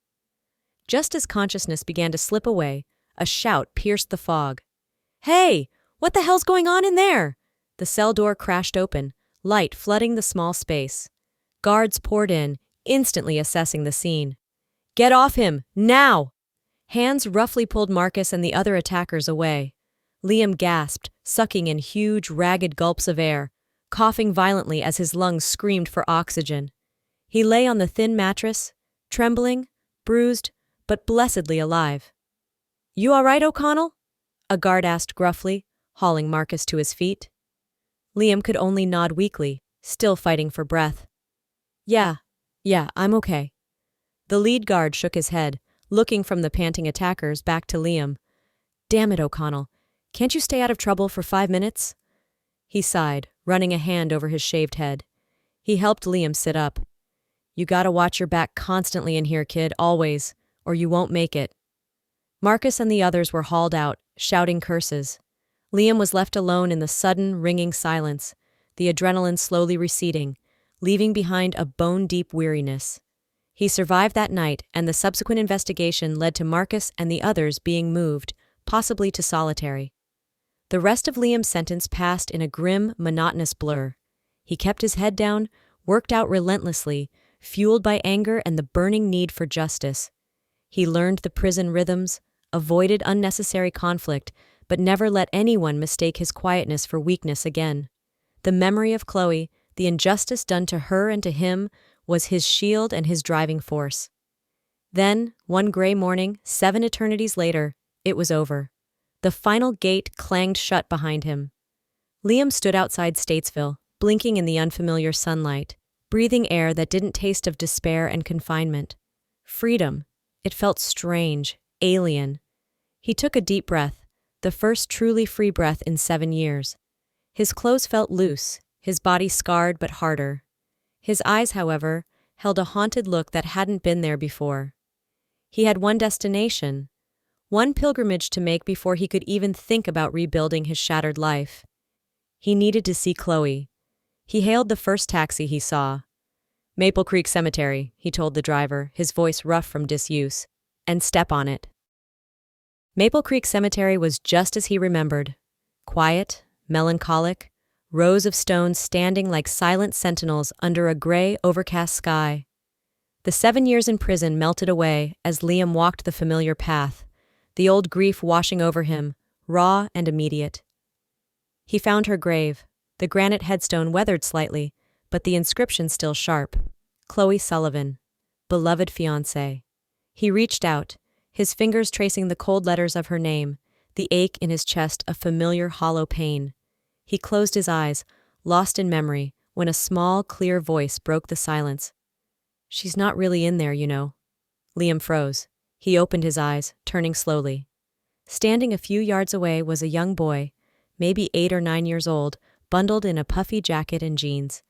Just as consciousness began to slip away, a shout pierced the fog. "Hey! What the hell's going on in there?" The cell door crashed open, light flooding the small space. Guards poured in, instantly assessing the scene. "Get off him! Now!" Hands roughly pulled Marcus and the other attackers away. Liam gasped, sucking in huge, ragged gulps of air, coughing violently as his lungs screamed for oxygen. He lay on the thin mattress, trembling, bruised, but blessedly alive. "You all right, O'Connell?" a guard asked gruffly, hauling Marcus to his feet. Liam could only nod weakly, still fighting for breath. Yeah, I'm okay." The lead guard shook his head, looking from the panting attackers back to Liam. "Damn it, O'Connell. Can't you stay out of trouble for 5 minutes?" He sighed, running a hand over his shaved head. He helped Liam sit up. "You gotta watch your back constantly in here, kid, always, or you won't make it." Marcus and the others were hauled out, shouting curses. Liam was left alone in the sudden, ringing silence, the adrenaline slowly receding, leaving behind a bone-deep weariness. He survived that night, and the subsequent investigation led to Marcus and the others being moved, possibly to solitary. The rest of Liam's sentence passed in a grim, monotonous blur. He kept his head down, worked out relentlessly, fueled by anger and the burning need for justice. He learned the prison rhythms, avoided unnecessary conflict, but never let anyone mistake his quietness for weakness again. The memory of Chloe, the injustice done to her and to him, was his shield and his driving force. Then, one gray morning, 7 eternities later, it was over. The final gate clanged shut behind him. Liam stood outside Statesville, blinking in the unfamiliar sunlight, breathing air that didn't taste of despair and confinement. Freedom. It felt strange, alien. He took a deep breath, the first truly free breath in 7 years. His clothes felt loose, his body scarred but harder. His eyes, however, held a haunted look that hadn't been there before. He had one destination, one pilgrimage to make before he could even think about rebuilding his shattered life. He needed to see Chloe. He hailed the first taxi he saw. "Maple Creek Cemetery," he told the driver, his voice rough from disuse. "And step on it." Maple Creek Cemetery was just as he remembered. Quiet, melancholic, rows of stones standing like silent sentinels under a gray, overcast sky. The 7 years in prison melted away as Liam walked the familiar path, the old grief washing over him, raw and immediate. He found her grave, the granite headstone weathered slightly, but the inscription still sharp. Chloe Sullivan, beloved fiancée. He reached out, his fingers tracing the cold letters of her name, the ache in his chest a familiar hollow pain. He closed his eyes, lost in memory, when a small, clear voice broke the silence. "She's not really in there, you know." Liam froze. He opened his eyes, turning slowly. Standing a few yards away was a young boy, maybe 8 or 9 years old, bundled in a puffy jacket and jeans.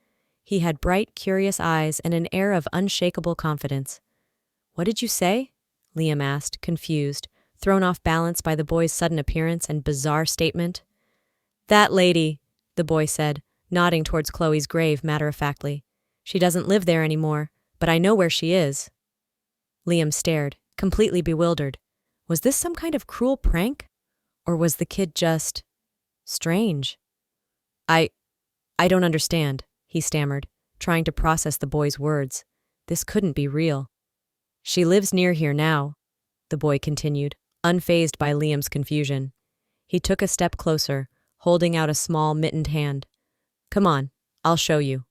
He had bright, curious eyes and an air of unshakable confidence. "What did you say?" Liam asked, confused, thrown off balance by the boy's sudden appearance and bizarre statement. "That lady," the boy said, nodding towards Chloe's grave matter-of-factly. "She doesn't live there anymore, but I know where she is." Liam stared, completely bewildered. Was this some kind of cruel prank? Or was the kid just strange? I don't understand," he stammered, trying to process the boy's words. This couldn't be real. "She lives near here now," the boy continued, unfazed by Liam's confusion. He took a step closer, holding out a small, mittened hand. "Come on, I'll show you."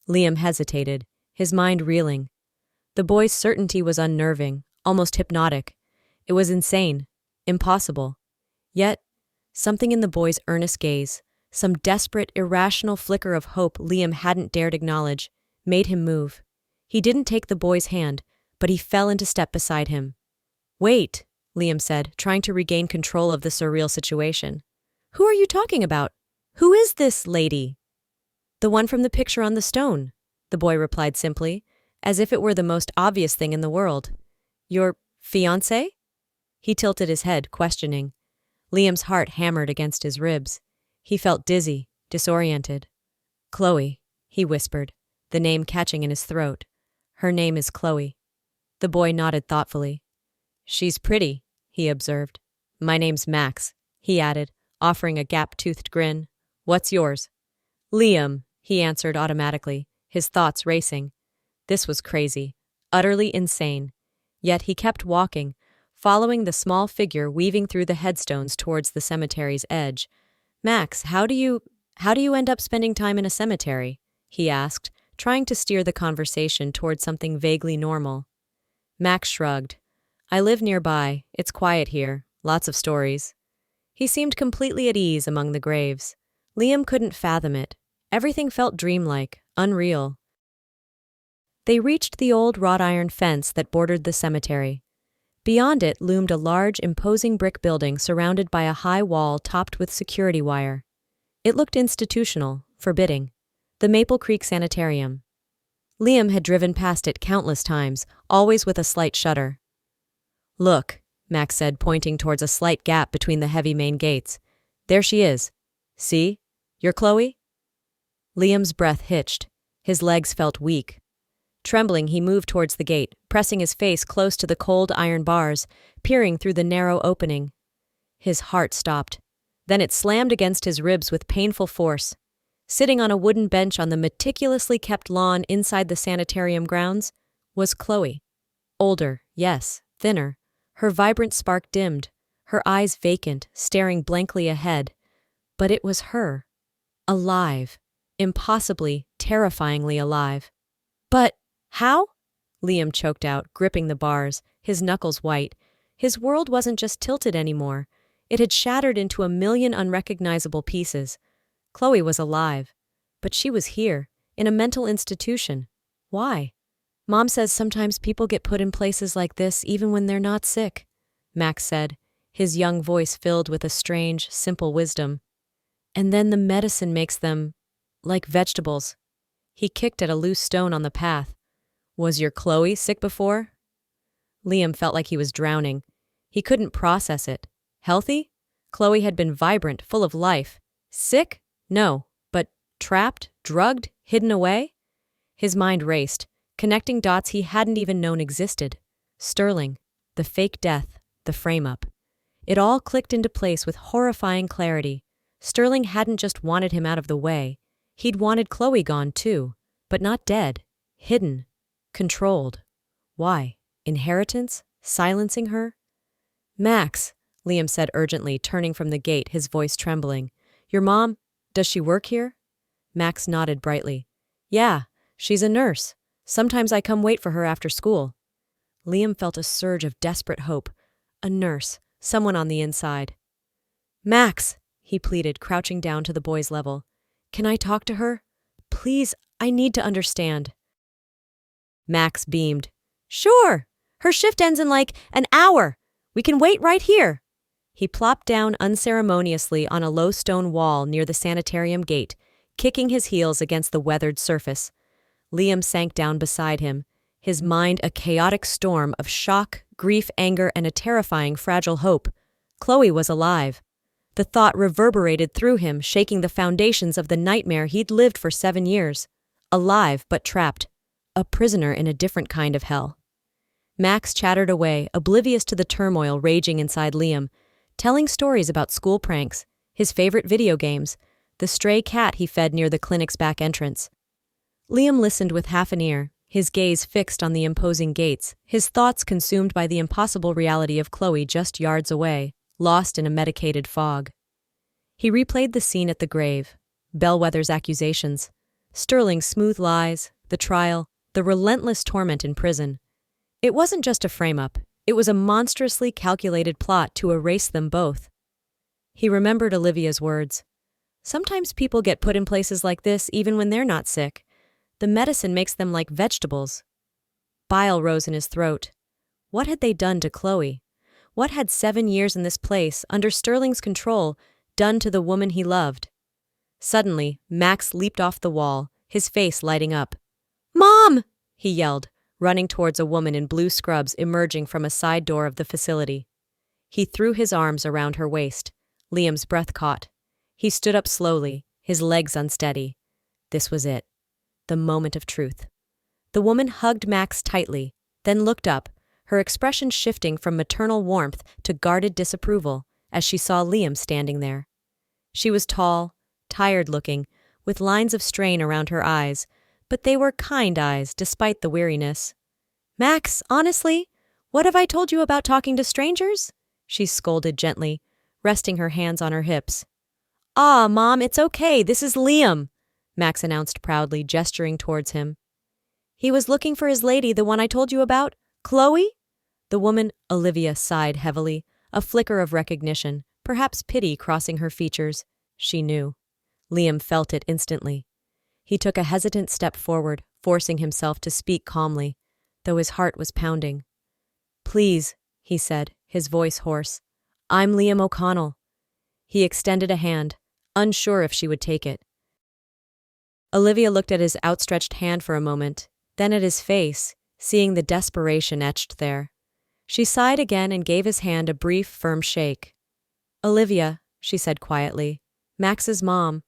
Liam hesitated, his mind reeling. The boy's certainty was unnerving, almost hypnotic. It was insane, impossible. Yet, something in the boy's earnest gaze, some desperate, irrational flicker of hope Liam hadn't dared acknowledge, made him move. He didn't take the boy's hand, but he fell into step beside him. "Wait," Liam said, trying to regain control of the surreal situation. "Who are you talking about? Who is this lady?" "The one from the picture on the stone," the boy replied simply, as if it were the most obvious thing in the world. "Your fiancé?" He tilted his head, questioning. Liam's heart hammered against his ribs. He felt dizzy, disoriented. "Chloe," he whispered, the name catching in his throat. "Her name is Chloe." The boy nodded thoughtfully. "She's pretty," he observed. "My name's Max," he added, offering a gap-toothed grin. "What's yours?" "Liam," he answered automatically, his thoughts racing. This was crazy, utterly insane. Yet he kept walking, following the small figure weaving through the headstones towards the cemetery's edge. "Max, how do you end up spending time in a cemetery?" he asked, trying to steer the conversation towards something vaguely normal. Max shrugged. "I live nearby. It's quiet here. Lots of stories." He seemed completely at ease among the graves. Liam couldn't fathom it. Everything felt dreamlike, unreal. They reached the old wrought iron fence that bordered the cemetery. Beyond it loomed a large, imposing brick building surrounded by a high wall topped with security wire. It looked institutional, forbidding. The Maple Creek Sanitarium. Liam had driven past it countless times, always with a slight shudder. "Look," Max said, pointing towards a slight gap between the heavy main gates. "There she is. See? You're Chloe?" Liam's breath hitched. His legs felt weak. Trembling, he moved towards the gate, pressing his face close to the cold iron bars, peering through the narrow opening. His heart stopped. Then it slammed against his ribs with painful force. Sitting on a wooden bench on the meticulously kept lawn inside the sanitarium grounds was Chloe. Older, yes, thinner. Her vibrant spark dimmed, her eyes vacant, staring blankly ahead. But it was her. Alive. Impossibly, terrifyingly alive. "But how?" Liam choked out, gripping the bars, his knuckles white. His world wasn't just tilted anymore. It had shattered into a million unrecognizable pieces. Chloe was alive. But she was here, in a mental institution. Why? Mom says sometimes people get put in places like this even when they're not sick, Max said, his young voice filled with a strange, simple wisdom. And then the medicine makes them like vegetables. He kicked at a loose stone on the path. Was your Chloe sick before? Liam felt like he was drowning. He couldn't process it. Healthy? Chloe had been vibrant, full of life. Sick? No. But trapped, drugged, hidden away? His mind raced, connecting dots he hadn't even known existed. Sterling, the fake death, the frame-up. It all clicked into place with horrifying clarity. Sterling hadn't just wanted him out of the way. He'd wanted Chloe gone too, but not dead. Hidden. Controlled. Why? Inheritance? Silencing her? Max, Liam said urgently, turning from the gate, his voice trembling. Your mom, does she work here? Max nodded brightly. Yeah, she's a nurse. Sometimes I come wait for her after school. Liam felt a surge of desperate hope. A nurse, someone on the inside. Max, he pleaded, crouching down to the boy's level. Can I talk to her? Please, I need to understand. Max beamed. Sure. Her shift ends in like an hour. We can wait right here. He plopped down unceremoniously on a low stone wall near the sanitarium gate, kicking his heels against the weathered surface. Liam sank down beside him, his mind a chaotic storm of shock, grief, anger, and a terrifying, fragile hope. Chloe was alive. The thought reverberated through him, shaking the foundations of the nightmare he'd lived for 7 years. Alive, but trapped. A prisoner in a different kind of hell. Max chattered away, oblivious to the turmoil raging inside Liam, telling stories about school pranks, his favorite video games, the stray cat he fed near the clinic's back entrance. Liam listened with half an ear, his gaze fixed on the imposing gates, his thoughts consumed by the impossible reality of Chloe just yards away, lost in a medicated fog. He replayed the scene at the grave, Bellwether's accusations, Sterling's smooth lies, the trial, the relentless torment in prison. It wasn't just a frame-up, it was a monstrously calculated plot to erase them both. He remembered Olivia's words. Sometimes people get put in places like this even when they're not sick. The medicine makes them like vegetables. Bile rose in his throat. What had they done to Chloe? What had 7 years in this place, under Sterling's control, done to the woman he loved? Suddenly, Max leaped off the wall, his face lighting up. Mom! He yelled, running towards a woman in blue scrubs emerging from a side door of the facility. He threw his arms around her waist. Liam's breath caught. He stood up slowly, his legs unsteady. This was it. The moment of truth. The woman hugged Max tightly, then looked up, her expression shifting from maternal warmth to guarded disapproval as she saw Liam standing there. She was tall, tired-looking, with lines of strain around her eyes, but they were kind eyes despite the weariness. Max, honestly, what have I told you about talking to strangers? She scolded gently, resting her hands on her hips. Ah, Mom, it's okay, this is Liam, Max announced proudly, gesturing towards him. He was looking for his lady, the one I told you about? Chloe? The woman, Olivia, sighed heavily, a flicker of recognition, perhaps pity crossing her features. She knew. Liam felt it instantly. He took a hesitant step forward, forcing himself to speak calmly, though his heart was pounding. Please, he said, his voice hoarse. I'm Liam O'Connell. He extended a hand, unsure if she would take it. Olivia looked at his outstretched hand for a moment, then at his face, seeing the desperation etched there. She sighed again and gave his hand a brief, firm shake. Olivia, she said quietly, Max's mom.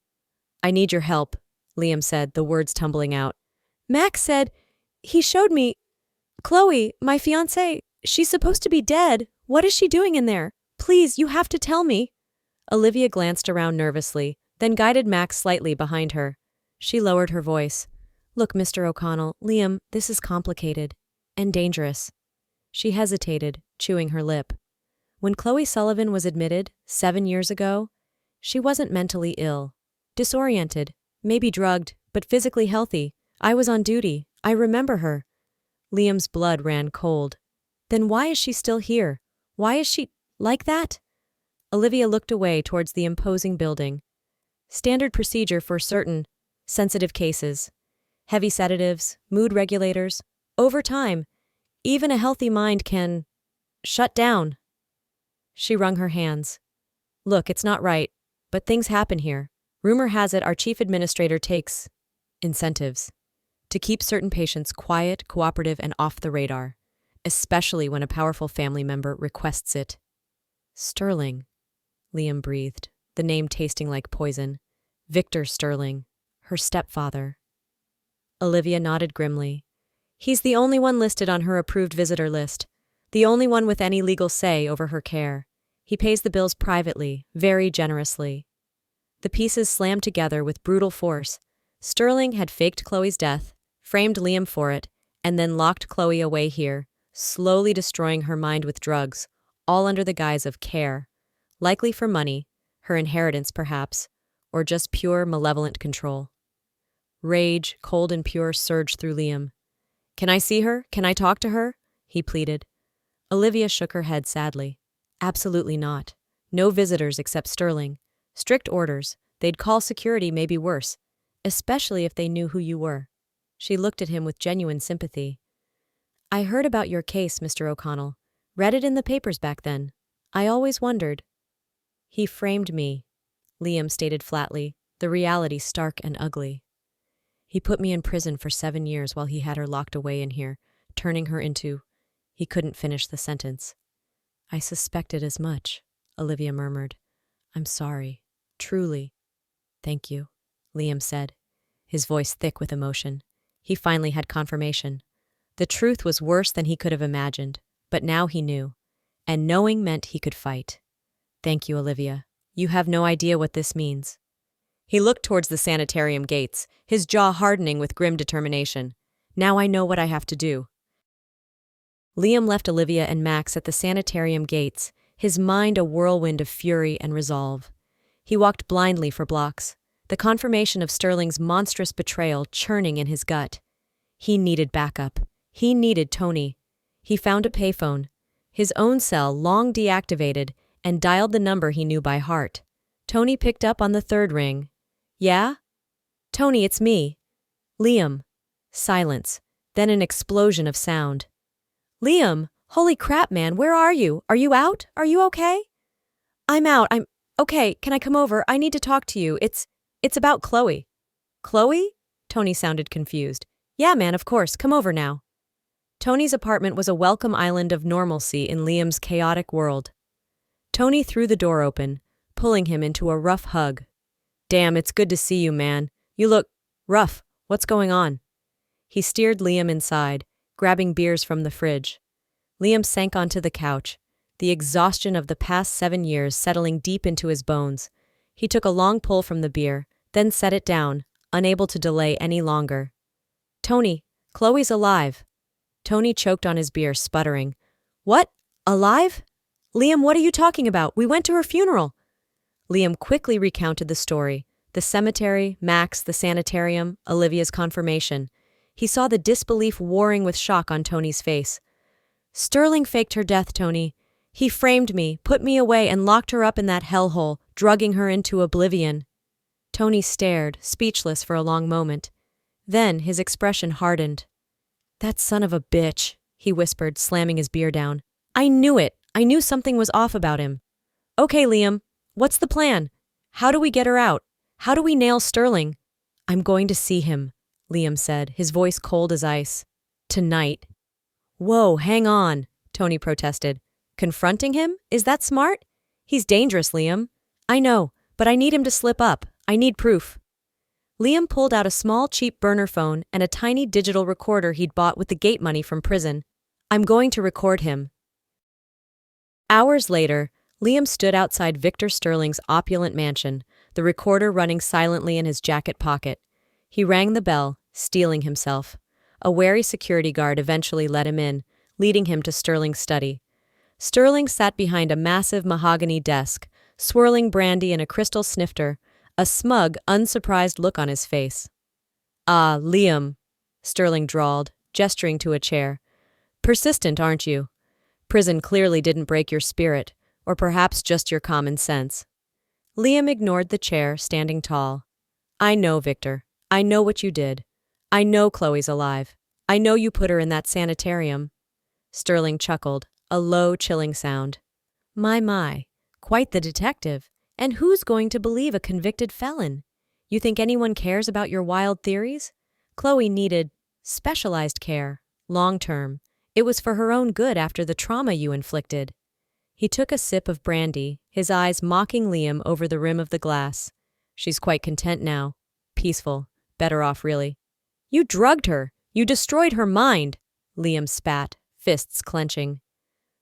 I need your help, Liam said, the words tumbling out. Max said, he showed me. Chloe, my fiancée, she's supposed to be dead. What is she doing in there? Please, you have to tell me. Olivia glanced around nervously, then guided Max slightly behind her. She lowered her voice. Look, Mr. O'Connell, Liam, this is complicated. And dangerous. She hesitated, chewing her lip. When Chloe Sullivan was admitted, 7 years ago, she wasn't mentally ill. Disoriented, maybe drugged, but physically healthy. I was on duty. I remember her. Liam's blood ran cold. Then why is she still here? Why is she like that? Olivia looked away towards the imposing building. Standard procedure for certain sensitive cases. Heavy sedatives, mood regulators. Over time, even a healthy mind can shut down. She wrung her hands. Look, it's not right, but things happen here. Rumor has it our chief administrator takes incentives to keep certain patients quiet, cooperative, and off the radar, especially when a powerful family member requests it. Sterling, Liam breathed, the name tasting like poison. Victor Sterling, her stepfather. Olivia nodded grimly. He's the only one listed on her approved visitor list, the only one with any legal say over her care. He pays the bills privately, very generously. The pieces slammed together with brutal force. Sterling had faked Chloe's death, framed Liam for it, and then locked Chloe away here, slowly destroying her mind with drugs, all under the guise of care. Likely for money, her inheritance perhaps, or just pure malevolent control. Rage, cold and pure, surged through Liam. Can I see her? Can I talk to her? He pleaded. Olivia shook her head sadly. Absolutely not. No visitors except Sterling. Strict orders. They'd call security, maybe worse, especially if they knew who you were. She looked at him with genuine sympathy. I heard about your case, Mr. O'Connell. Read it in the papers back then. I always wondered. He framed me, Liam stated flatly, the reality stark and ugly. He put me in prison for 7 years while he had her locked away in here, turning her into... He couldn't finish the sentence. I suspected as much, Olivia murmured. I'm sorry. Truly. Thank you, Liam said, his voice thick with emotion. He finally had confirmation. The truth was worse than he could have imagined, but now he knew. And knowing meant he could fight. Thank you, Olivia. You have no idea what this means. He looked towards the sanitarium gates, his jaw hardening with grim determination. Now I know what I have to do. Liam left Olivia and Max at the sanitarium gates, his mind a whirlwind of fury and resolve. He walked blindly for blocks, the confirmation of Sterling's monstrous betrayal churning in his gut. He needed backup. He needed Tony. He found a payphone, his own cell long deactivated, and dialed the number he knew by heart. Tony picked up on the third ring. Yeah? Tony, it's me. Liam. Silence, then an explosion of sound. Liam, holy crap, man, where are you? Are you out? Are you okay? I'm out. Okay, can I come over? I need to talk to you. It's about Chloe. Chloe? Tony sounded confused. Yeah, man, of course. Come over now. Tony's apartment was a welcome island of normalcy in Liam's chaotic world. Tony threw the door open, pulling him into a rough hug. Damn, it's good to see you, man. You look rough. What's going on? He steered Liam inside, grabbing beers from the fridge. Liam sank onto the couch, the exhaustion of the past 7 years settling deep into his bones. He took a long pull from the beer, then set it down, unable to delay any longer. Tony, Chloe's alive. Tony choked on his beer, sputtering. What? Alive? Liam, what are you talking about? We went to her funeral. Liam quickly recounted the story. The cemetery, Max, the sanitarium, Olivia's confirmation. He saw the disbelief warring with shock on Tony's face. Sterling faked her death, Tony. He framed me, put me away, and locked her up in that hellhole, drugging her into oblivion. Tony stared, speechless for a long moment. Then his expression hardened. That son of a bitch, he whispered, slamming his beer down. I knew it. I knew something was off about him. Okay, Liam, what's the plan? How do we get her out? How do we nail Sterling? I'm going to see him, Liam said, his voice cold as ice. Tonight. Whoa, hang on, Tony protested. Confronting him? Is that smart? He's dangerous, Liam. I know, but I need him to slip up. I need proof. Liam pulled out a small, cheap burner phone and a tiny digital recorder he'd bought with the gate money from prison. I'm going to record him. Hours later, Liam stood outside Victor Sterling's opulent mansion, the recorder running silently in his jacket pocket. He rang the bell, steeling himself. A wary security guard eventually let him in, leading him to Sterling's study. Sterling sat behind a massive mahogany desk, swirling brandy in a crystal snifter, a smug, unsurprised look on his face. Ah, Liam, Sterling drawled, gesturing to a chair. Persistent, aren't you? Prison clearly didn't break your spirit. Or perhaps just your common sense? Liam ignored the chair, standing tall. I know, Victor. I know what you did. I know Chloe's alive. I know you put her in that sanitarium. Sterling chuckled, a low, chilling sound. My, quite the detective. And who's going to believe a convicted felon? You think anyone cares about your wild theories? Chloe needed specialized care, long-term. It was for her own good after the trauma you inflicted. He took a sip of brandy, his eyes mocking Liam over the rim of the glass. She's quite content now. Peaceful. Better off, really. You drugged her. You destroyed her mind. Liam spat, fists clenching.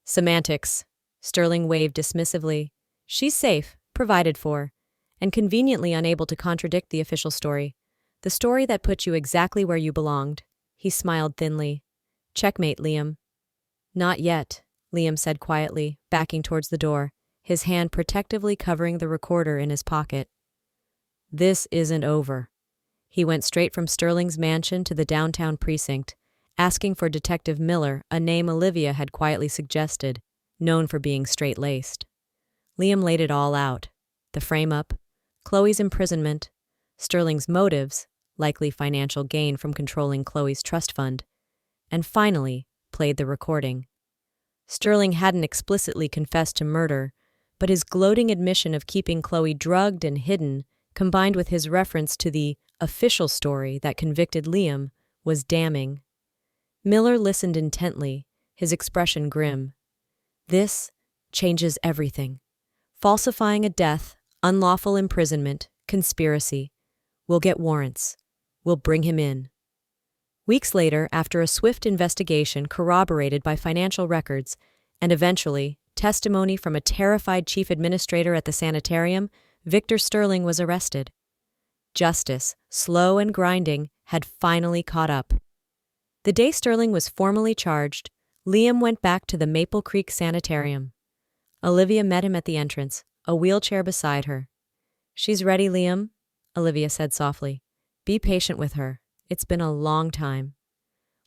Semantics. Sterling waved dismissively. She's safe, provided for, and conveniently unable to contradict the official story. The story that put you exactly where you belonged. He smiled thinly. Checkmate, Liam. Not yet, Liam said quietly, backing towards the door, his hand protectively covering the recorder in his pocket. This isn't over. He went straight from Sterling's mansion to the downtown precinct, asking for Detective Miller, a name Olivia had quietly suggested, known for being straight-laced. Liam laid it all out. The frame-up, Chloe's imprisonment, Sterling's motives, likely financial gain from controlling Chloe's trust fund, and finally played the recording. Sterling hadn't explicitly confessed to murder, but his gloating admission of keeping Chloe drugged and hidden, combined with his reference to the official story that convicted Liam, was damning. Miller listened intently, his expression grim. This changes everything. Falsifying a death, unlawful imprisonment, conspiracy. We'll get warrants. We'll bring him in. Weeks later, after a swift investigation corroborated by financial records, and eventually testimony from a terrified chief administrator at the sanitarium, Victor Sterling was arrested. Justice, slow and grinding, had finally caught up. The day Sterling was formally charged, Liam went back to the Maple Creek Sanitarium. Olivia met him at the entrance, a wheelchair beside her. She's ready, Liam, Olivia said softly. Be patient with her. It's been a long time.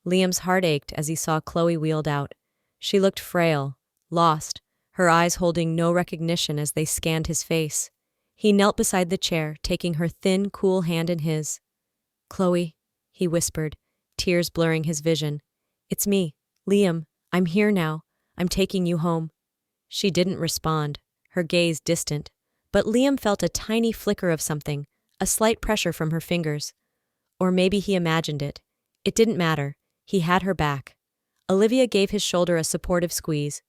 Liam's heart ached as he saw Chloe wheeled out. She looked frail, lost, her eyes holding no recognition as they scanned his face. He knelt beside the chair, taking her thin, cool hand in his. Chloe, he whispered, tears blurring his vision. It's me, Liam. I'm here now. I'm taking you home. She didn't respond, her gaze distant, but Liam felt a tiny flicker of something, a slight pressure from her fingers. Or maybe he imagined it. It didn't matter. He had her back. Olivia gave his shoulder a supportive squeeze.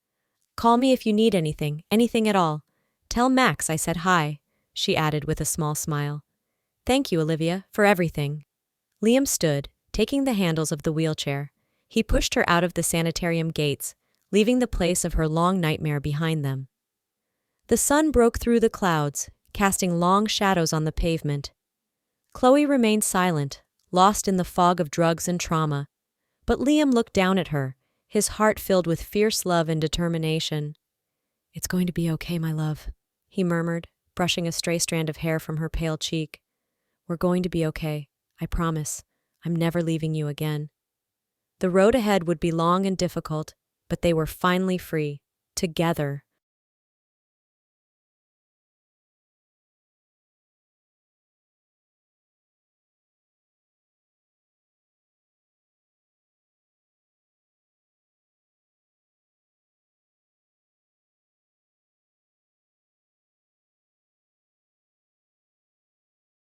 Call me if you need anything at all. Tell Max I said hi, she added with a small smile. Thank you, Olivia, for everything. Liam stood, taking the handles of the wheelchair. He pushed her out of the sanitarium gates, leaving the place of her long nightmare behind them. The sun broke through the clouds, casting long shadows on the pavement. Chloe remained silent, lost in the fog of drugs and trauma. But Liam looked down at her, his heart filled with fierce love and determination. It's going to be okay, my love, he murmured, brushing a stray strand of hair from her pale cheek. We're going to be okay, I promise. I'm never leaving you again. The road ahead would be long and difficult, but they were finally free, together.